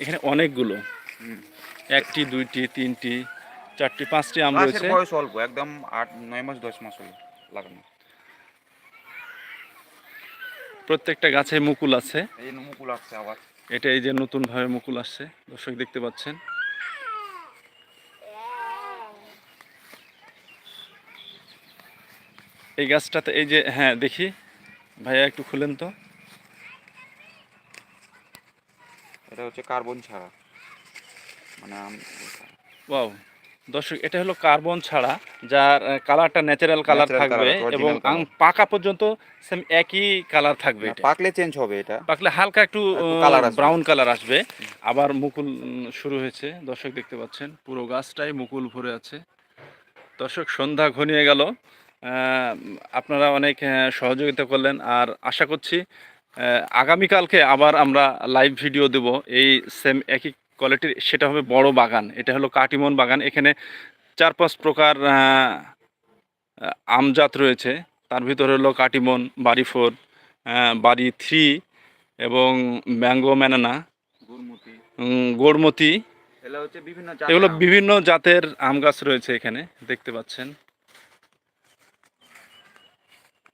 এখানে অনেকগুলো, হুম। একটি, দুইটি, তিনটি, চারটি, পাঁচটি আম গাছের রয়েছে। বয়স অল্প, একদম 8-9 মাস 10 মাস হলো লাগানো। প্রত্যেকটা গাছে মুকুল আছে। এই মুকুল আসছে আবার। এটা এই যে নতুনভাবে মুকুল আসছে, দর্শক দেখতে পাচ্ছেন। এই গাছটাতে এই যে, হ্যাঁ দেখি ভাইয়া একটু খুলেন তো। এটা হচ্ছে কার্বন ছাড়া, মানে ওয়াও, দর্শক এটা হলো কার্বন ছাড়া, যার কালারটা ন্যাচারাল কালার ন্যাচারাল থাকবে কালার আছে, এবং অরিজিনাল আম কালার। পাকা পর্যন্ত সেম একই কালার থাকবে। না, এটা পাকলে চেঞ্জ হবে, এটা পাকলে হালকা একটু একটু কালার আসবে। ব্রাউন কালার আসবে। আবার মুকুল শুরু হয়েছে, দর্শক দেখতে পাচ্ছেন পুরো গাছটাই মুকুল ভরে আছে। দর্শক সন্ধ্যা ঘনিয়ে গেল, আপনারা অনেক সহযোগিতা করলেন, আর আশা করছি আগামীকালকে আবার আমরা লাইভ ভিডিও দেব এই সেম একই কোয়ালিটির। সেটা হবে বড় বাগান, এটা হলো কাটিমন বাগান। এখানে 4-5 প্রকার আমজাত রয়েছে। তার ভিতরে হলো কাটিমন, বাড়ি 4, বাড়ি 3 এবং ম্যাঙ্গো ম্যানানা, গুড়মুতি, গোড়মতি। এগুলো হচ্ছে বিভিন্ন এগুলো জাতের আম। বিভিন্ন জাতের আম গাছ রয়েছে এখানে দেখতে পাচ্ছেন।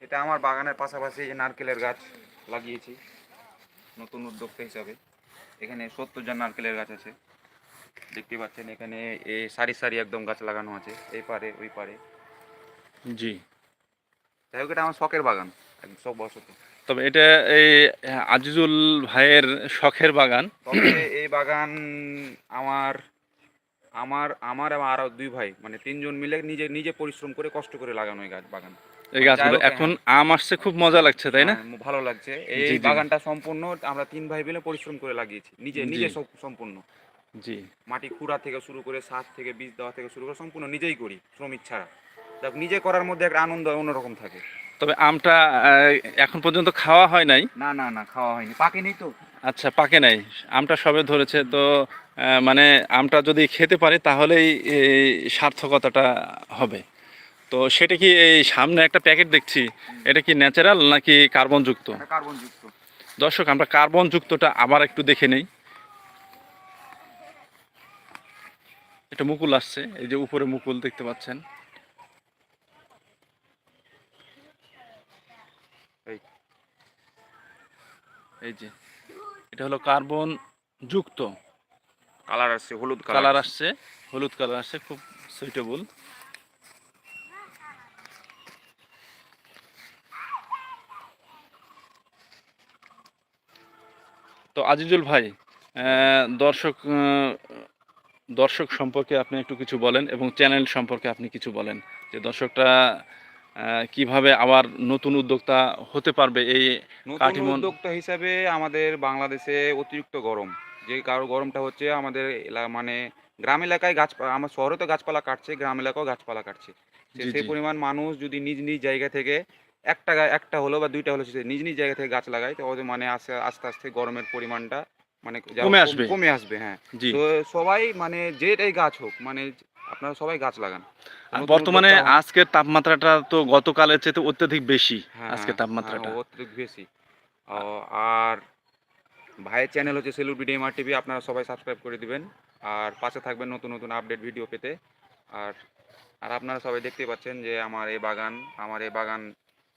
এটা আমার বাগানের পাশাপাশি এই নারকেলের গাছ লাগিয়েছি নতুন উদ্যোক্তা হিসাবে। এখানে 70 জন নারকেলের গাছ আছে, দেখতে পাচ্ছেন। এখানে এই সারি সারি একদম গাছ লাগানো আছে, এই পারে ওই পারে। জি, যাই হোক, এটা আমার শখের বাগান, একদম শখ বশত। তবে এটা এই আজিজুল ভাইয়ের শখের বাগান। তবে এই বাগান আমার আমার আমার এবং আরও 2 ভাই, মানে 3 জন মিলে নিজে নিজে পরিশ্রম করে কষ্ট করে লাগানো এই গাছ বাগান। এই মানে যাই গাছগুলো হোক, এখন হ্যাঁ, আম আসছে, খুব মজা লাগছে তাই না? ভালো লাগছে। জি এই জি বাগানটা সম্পূর্ণ আমরা 3 ভাই মিলে পরিশ্রম করে লাগিয়েছি, নিজে জি নিজে সব সম্পূর্ণ। জি। মাটি খুঁড়া থেকে শুরু করে সার থেকে বীজ দেওয়া থেকে শুরু করে সম্পূর্ণ নিজেই করি, শ্রমিক ছাড়া। দেখ, নিজে করার মধ্যে একটা আনন্দ অন্যরকম থাকে। তবে আমটা এখন পর্যন্ত খাওয়া হয় নাই। না না না, খাওয়া হয়নি, পাকেনি তো। আচ্ছা, পাকে নাই, আমটা সবে ধরেছে তো। মানে আমটা যদি খেতে পারি তাহলেই এই সার্থকতাটা হবে। তো সেটা কি, এই সামনে একটা প্যাকেট দেখছি, এটা কি ন্যাচারাল নাকি কার্বনযুক্ত? এটা কার্বন যুক্ত। দর্শক আমরা কার্বনযুক্তটা আবার একটু দেখে নেই। এটা মুকুল আসছে, এই যে উপরে মুকুল দেখতে পাচ্ছেন। এই এই যে এটা হলো কার্বন যুক্ত। কালার আসছে, হলুদ কালার কালার আসছে, হলুদ কালার আসছে, খুব সুইটেবল। তো আজিজুল ভাই, দর্শক দর্শক সম্পর্কে আপনি একটু কিছু বলেন এবং চ্যানেল সম্পর্কে আপনি কিছু বলেন, যে দর্শকরা কিভাবে আবার নতুন উদ্যোক্তা হতে পারবে এই নতুন কাটিমন। উদ্যোক্তা হিসাবে আমাদের বাংলাদেশে অতিরিক্ত গরম, যে কারো গরমটা হচ্ছে আমাদের মানে গ্রাম এলাকায় আমার শহরে তো গাছপালা কাটছে, গ্রাম এলাকাও গাছপালা কাটছে। জি সেই জি পরিমাণ মানুষ যদি নিজ নিজ জায়গা থেকে একটা হলো বা 2টা হলো, সে নিজ নিজ জায়গা থেকে গাছ লাগায়, তো ওদের মানে আস্তে আস্তে আস্তে গরমের পরিমাণটা মানে কমে আসবে। কমে আসবে। হ্যাঁ, জি। তো সবাই মানে যেটাই গাছ হোক, মানে আপনারা সবাই গাছ লাগান। আর নতুন বর্তমানে উদ্যোক্তা হন। আজকের তাপমাত্রাটা তো গতকালের চেয়ে অত্যধিক বেশি, হ্যাঁ আজকের হ্যাঁ হ্যাঁ, তাপমাত্রাটা। অতিরিক্ত বেশি। আর ভাইয়ের চ্যানেল হচ্ছে সেলুট ভিডিও টিভি, আপনারা সবাই সাবস্ক্রাইব করে দিবেন আর পাশে থাকবেন নতুন নতুন আপডেট ভিডিও পেতে। আর আর আপনারা সবাই দেখতেই পাচ্ছেন যে আমার এই বাগান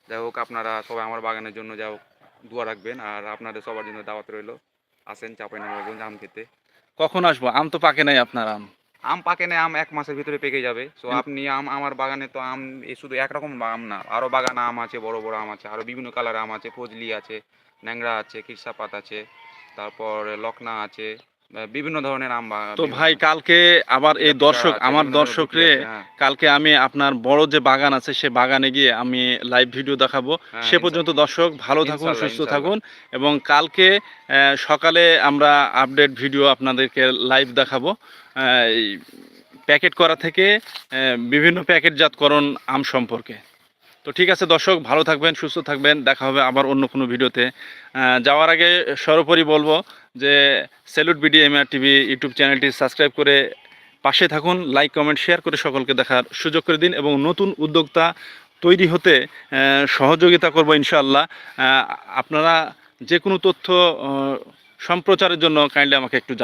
যাই হোক, আপনারা সবাই আমার বাগানের জন্য যাই হোক দোয়া রাখবেন, আর আপনাদের সবার জন্য দাওয়াত রইল, আসেন চাঁপাইনবাবগঞ্জ আম খেতে। কখন আসবো? আম তো পাকে নাই আপনার আম। আম পাকে না, আম 1 মাসের ভিতরে পেকে যাবে। সো আপনি আমার বাগানে তো আম শুধু একরকম আম না, আরও বাগানে আম আছে, বড় বড় আম আছে, আরও বিভিন্ন কালারের আম আছে, ফজলি আছে, ন্যাংরা আছে, কিরসাপাত আছে, তারপর লকনা আছে, বিভিন্ন ধরনের আম তো ভাই কালকে আবার এই পেয়ারা দর্শক, আছে, আমার বিভিন্ন ধরনের গুটি দর্শকরে আছে। হ্যাঁ কালকে আমি আপনার বড় যে বাগান আছে সে বাগানে গিয়ে আমি লাইভ ভিডিও দেখাবো। হ্যাঁ, সে পর্যন্ত দর্শক ভালো থাকুন, ইনশাল্লাহ সুস্থ ইনশাল্লাহ। থাকুন, এবং কালকে সকালে আমরা আপডেট ভিডিও আপনাদেরকে লাইভ দেখাবো। এই প্যাকেট করা থেকে বিভিন্ন প্যাকেটজাতকরণ আম সম্পর্কে। তো ঠিক আছে দর্শক, ভালো থাকবেন, সুস্থ থাকবেন, দেখা হবে আবার অন্য কোনো ভিডিওতে। যাওয়ার আগে সর্বোপরি বলবো যে স্যালুট বিডিএমআর টিভি ইউটিউব চ্যানেলটি সাবস্ক্রাইব করে পাশে থাকুন, লাইক কমেন্ট শেয়ার করে সকলকে দেখার সুযোগ করে দিন, এবং নতুন উদ্যোক্তা তৈরি হতে সহযোগিতা করব ইনশাআল্লাহ। আপনারা যে কোনো তথ্য সম্প্রচারের জন্য কাইন্ডলি আমাকে একটু